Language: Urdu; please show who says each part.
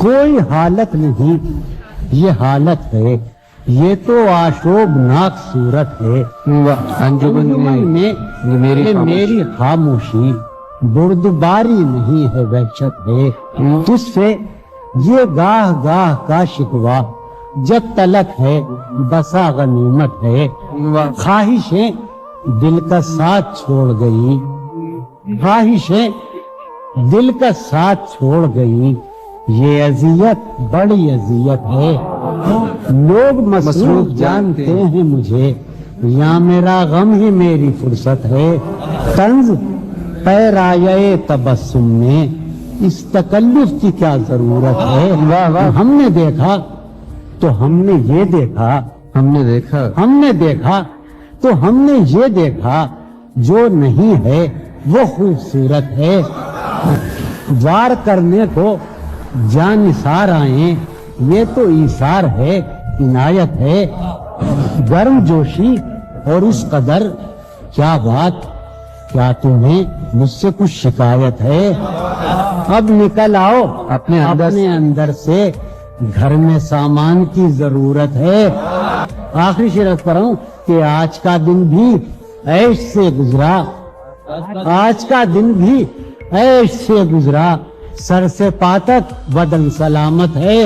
Speaker 1: کوئی حالت نہیں، یہ حالت ہے، یہ تو آشوبناک صورت ہے۔ انجمن میں میری خاموشی بردباری نہیں ہے، وحشت ہے تجھ سے یہ گاہ گاہ کا شکوہ، جب تلک ہے بسا غنیمت ہے۔ خواہشیں دل کا ساتھ چھوڑ گئی، خواہشیں دل کا ساتھ چھوڑ گئی، یہ اذیت بڑی اذیت ہے۔ لوگ مصروف جانتے ہیں مجھے، یا میرا غم ہی میری فرصت ہے۔ طنز پیرایہ تبسم میں اس تکلف کی کیا ضرورت ہے؟ ہم نے دیکھا تو ہم نے یہ دیکھا، ہم نے دیکھا تو ہم نے یہ دیکھا، جو نہیں ہے وہ خوبصورت ہے۔ وار کرنے کو جانثار آئیں، یہ تو ایثار ہے، عنایت ہے۔ گرم جوشی اور اس قدر، کیا بات، کیا تمہیں مجھ سے کچھ شکایت ہے؟ اب نکل آؤ اپنے اندر سے، گھر میں سامان کی ضرورت ہے۔ آخری شعر پڑھ رہا ہوں کہ آج کا دن بھی عیش سے گزرا، آج کا دن بھی عیش سے گزرا، سر سے پا تک بدن سلامت ہے۔